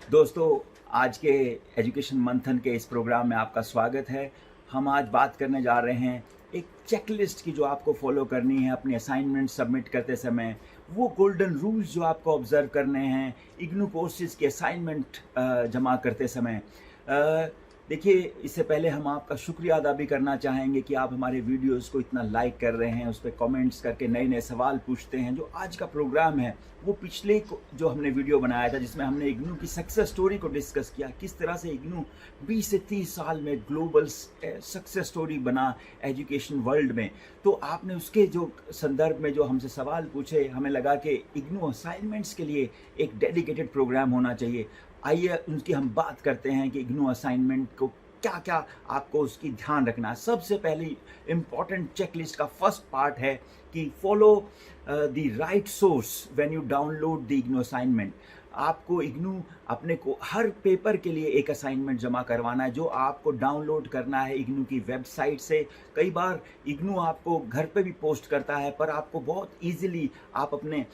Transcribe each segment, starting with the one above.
दोस्तों, आज के एजुकेशन मंथन के इस प्रोग्राम में आपका स्वागत है। हम आज बात करने जा रहे हैं एक चेकलिस्ट की जो आपको फॉलो करनी है अपनी असाइनमेंट सबमिट करते समय। वो गोल्डन रूल्स जो आपको ऑब्जर्व करने हैं इग्नू कोर्सेज के असाइनमेंट जमा करते समय। देखिए, इससे पहले हम आपका शुक्रिया अदा भी करना चाहेंगे कि आप हमारे वीडियोस को इतना लाइक कर रहे हैं, उस पर कमेंट्स करके नए नए सवाल पूछते हैं। जो आज का प्रोग्राम है वो पिछले जो हमने वीडियो बनाया था जिसमें हमने इग्नू की सक्सेस स्टोरी को डिस्कस किया, किस तरह से इग्नू 20 से 30 साल में ग्लोबल सक्सेस स्टोरी बना एजुकेशन वर्ल्ड में। तो आपने उसके जो संदर्भ में जो हमसे सवाल पूछे, हमें लगा कि इग्नू असाइनमेंट्स के लिए एक डेडिकेटेड प्रोग्राम होना चाहिए। आइए उनकी हम बात करते हैं कि इग्नू असाइनमेंट को क्या क्या आपको उसकी ध्यान रखना है। सबसे पहले इम्पॉर्टेंट चेकलिस्ट का फर्स्ट पार्ट है कि follow the right source when you download the IGNOU assignment. आपको इग्नू अपने को हर पेपर के लिए एक असाइनमेंट जमा करवाना है जो आपको डाउनलोड करना है इग्नू की वेबसाइट से। कई बार इग्नू आपको घर पे भी पोस्ट करता है, पर आपको बहुत ईजिली आप अपने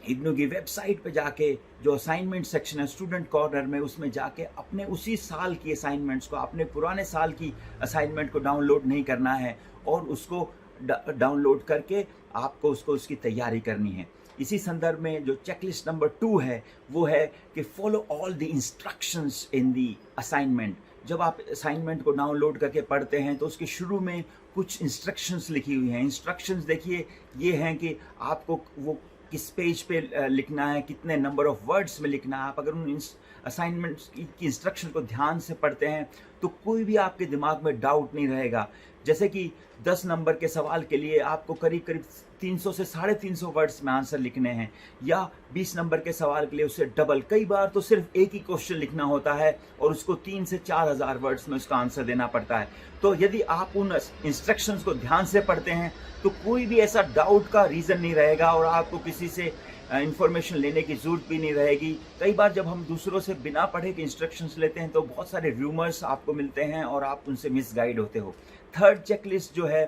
इग्नू की वेबसाइट पे जाके जो असाइनमेंट सेक्शन है स्टूडेंट कॉर्नर में, उसमें जाके अपने उसी साल की असाइनमेंट्स को, अपने पुराने साल की असाइनमेंट को डाउनलोड नहीं करना है और उसको डाउनलोड करके आपको उसकी तैयारी करनी है। इसी संदर्भ में जो चेकलिस्ट नंबर 2 है वो है कि follow all the instructions in the assignment. जब आप असाइनमेंट को डाउनलोड करके पढ़ते हैं तो उसके शुरू में कुछ इंस्ट्रक्शंस लिखी हुई हैं। इंस्ट्रक्शंस देखिए, ये हैं कि आपको वो किस पेज पे लिखना है, कितने नंबर ऑफ वर्ड्स में लिखना है। आप अगर उन असाइनमेंट्स की इंस्ट्रक्शन को ध्यान से पढ़ते हैं तो कोई भी आपके दिमाग में डाउट नहीं रहेगा। जैसे कि 10 नंबर के सवाल के लिए आपको करीब करीब 300 से 350 वर्ड्स में आंसर लिखने हैं, या 20 नंबर के सवाल के लिए उससे डबल। कई बार तो सिर्फ एक ही क्वेश्चन लिखना होता है और उसको 3 से 4,000 वर्ड्स में उसका आंसर देना पड़ता है। तो यदि आप उन इंस्ट्रक्शंस को ध्यान से पढ़ते हैं तो कोई भी ऐसा डाउट का रीज़न नहीं रहेगा और आपको किसी से इंफॉर्मेशन लेने की ज़रूरत भी नहीं रहेगी। कई बार जब हम दूसरों से बिना पढ़े के इंस्ट्रक्शंस लेते हैं तो बहुत सारे रूमर्स आपको मिलते हैं और आप उनसे मिसगाइड होते हो। थर्ड चेकलिस्ट जो है,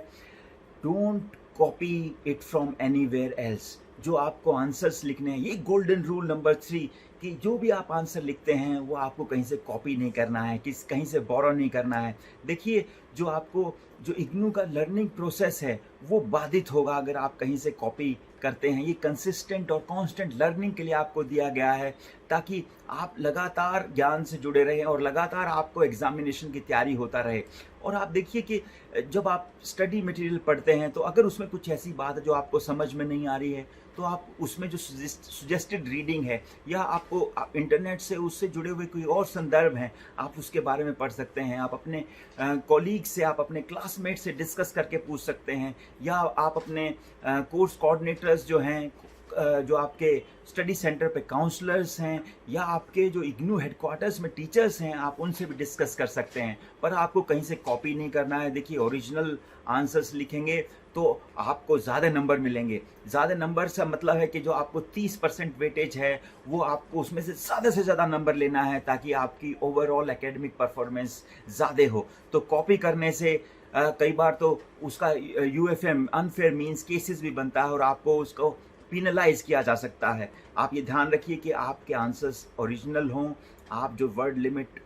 don't copy it from anywhere else. जो आपको आंसर्स लिखने हैं, ये गोल्डन रूल नंबर 3 कि जो भी आप आंसर लिखते हैं वो आपको कहीं से कॉपी नहीं करना है, कहीं से बोरो नहीं करना है। देखिए, जो इग्नू का लर्निंग प्रोसेस है वो बाधित होगा अगर आप कहीं से कॉपी करते हैं। ये कंसिस्टेंट और कांस्टेंट लर्निंग के लिए आपको दिया गया है ताकि आप लगातार ज्ञान से जुड़े रहें और लगातार आपको एग्जामिनेशन की तैयारी होता रहे। और आप देखिए कि जब आप स्टडी मटेरियल पढ़ते हैं तो अगर उसमें कुछ ऐसी बात है जो आपको समझ में नहीं आ रही है तो आप उसमें जो सजेस्टेड रीडिंग है या आप इंटरनेट से उससे जुड़े हुए कोई और संदर्भ हैं, आप उसके बारे में पढ़ सकते हैं। आप अपने कॉलीग से, आप अपने क्लासमेट से डिस्कस करके पूछ सकते हैं, या आप अपने कोर्स कोऑर्डिनेटर्स जो हैं, जो आपके स्टडी सेंटर पे काउंसलर्स हैं, या आपके जो इग्नू हेडक्वार्टर्स में टीचर्स हैं, आप उनसे भी डिस्कस कर सकते हैं। पर आपको कहीं से कॉपी नहीं करना है। देखिए, ओरिजिनल आंसर्स लिखेंगे तो आपको ज़्यादा नंबर मिलेंगे। ज़्यादा नंबर से मतलब है कि जो आपको 30% वेटेज है वो आपको उसमें से ज़्यादा नंबर लेना है ताकि आपकी ओवरऑल एकेडमिक परफॉर्मेंस ज़्यादा हो। तो कॉपी करने से कई बार तो उसका UFM अनफेयर मीन्स केसेस भी बनता है और आपको उसको पिनलाइज किया जा सकता है। आप ये ध्यान रखिए कि आपके आंसर्स ओरिजिनल हों। आप जो वर्ड लिमिट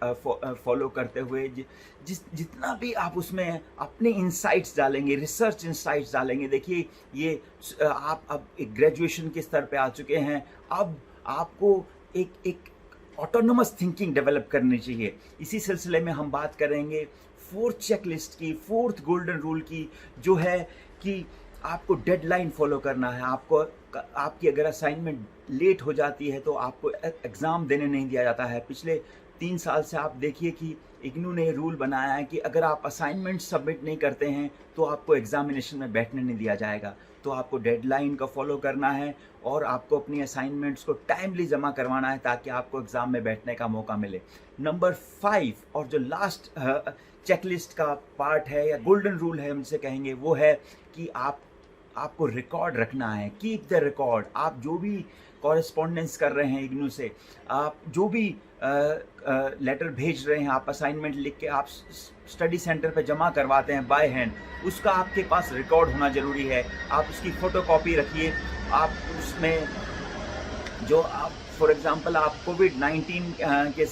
फॉलो करते हुए जितना भी आप उसमें अपने इंसाइट्स डालेंगे, रिसर्च इंसाइट्स डालेंगे। देखिए, ये आप अब एक ग्रेजुएशन के स्तर पे आ चुके हैं, अब आपको एक ऑटोनोमस थिंकिंग डेवलप करनी चाहिए। इसी सिलसिले में हम बात करेंगे फोर्थ चेकलिस्ट की, फोर्थ गोल्डन रूल की, जो है कि आपको डेडलाइन फॉलो करना है। आपकी अगर असाइनमेंट लेट हो जाती है तो आपको एग्ज़ाम देने नहीं दिया जाता है। पिछले 3 साल से आप देखिए कि इग्नू ने रूल बनाया है कि अगर आप असाइनमेंट सबमिट नहीं करते हैं तो आपको एग्जामिनेशन में बैठने नहीं दिया जाएगा। तो आपको डेडलाइन का फॉलो करना है और आपको अपनी असाइनमेंट्स को टाइमली जमा करवाना है ताकि आपको एग्ज़ाम में बैठने का मौका मिले। नंबर 5 और जो लास्ट चेकलिस्ट का पार्ट है या गोल्डन रूल है हमसे कहेंगे, वो है कि आपको रिकॉर्ड रखना है। Keep the record. आप जो भी कॉरेस्पॉन्डेंस कर रहे हैं इग्नू से, आप जो भी लेटर भेज रहे हैं, आप असाइनमेंट लिख के आप स्टडी सेंटर पे जमा करवाते हैं बाय हैंड, उसका आपके पास रिकॉर्ड होना ज़रूरी है। आप उसकी फ़ोटोकॉपी रखिए। आप उसमें जो आप फॉर एग्जांपल आप कोविड-19 के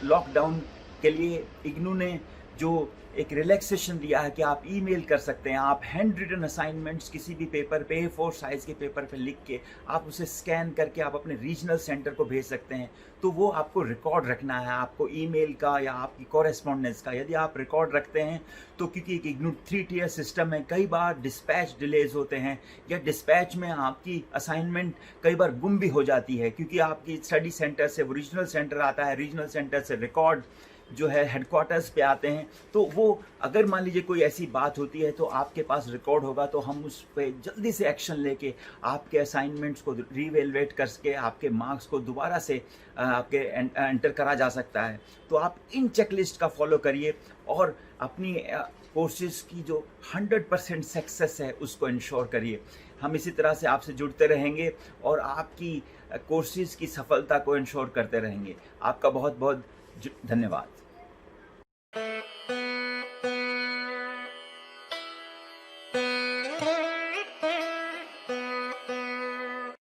लॉकडाउन के लिए इग्नू ने जो एक रिलैक्सेशन दिया है कि आप ईमेल कर सकते हैं, आप हैंड रिटन असाइनमेंट्स किसी भी पेपर पे A4 साइज़ के पेपर पे लिख के आप उसे स्कैन करके आप अपने रीजनल सेंटर को भेज सकते हैं। तो वो आपको रिकॉर्ड रखना है, आपको ईमेल का या आपकी कॉरेस्पॉन्डेंस का यदि आप रिकॉर्ड रखते हैं तो क्योंकि एक इग्नू 3 टियर सिस्टम है, कई बार डिस्पैच डिलेज होते हैं या डिस्पैच में आपकी असाइनमेंट कई बार गुम भी हो जाती है क्योंकि आपकी स्टडी सेंटर से वो रीजनल सेंटर आता है, रीजनल सेंटर से रिकॉर्ड जो है हेडक्वार्टर्स पे आते हैं। तो वो अगर मान लीजिए कोई ऐसी बात होती है तो आपके पास रिकॉर्ड होगा तो हम उस पे जल्दी से एक्शन लेके आपके असाइनमेंट्स को रीवैल्यूएट करके आपके मार्क्स को दोबारा से आपके एंटर करा जा सकता है। तो आप इन चेकलिस्ट का फॉलो करिए और अपनी कोर्सेज की जो 100% सक्सेस है उसको इंश्योर करिए। हम इसी तरह से आपसे जुड़ते रहेंगे और आपकी कोर्सेज की सफलता को इंश्योर करते रहेंगे। आपका बहुत बहुत धन्यवाद। Thank you.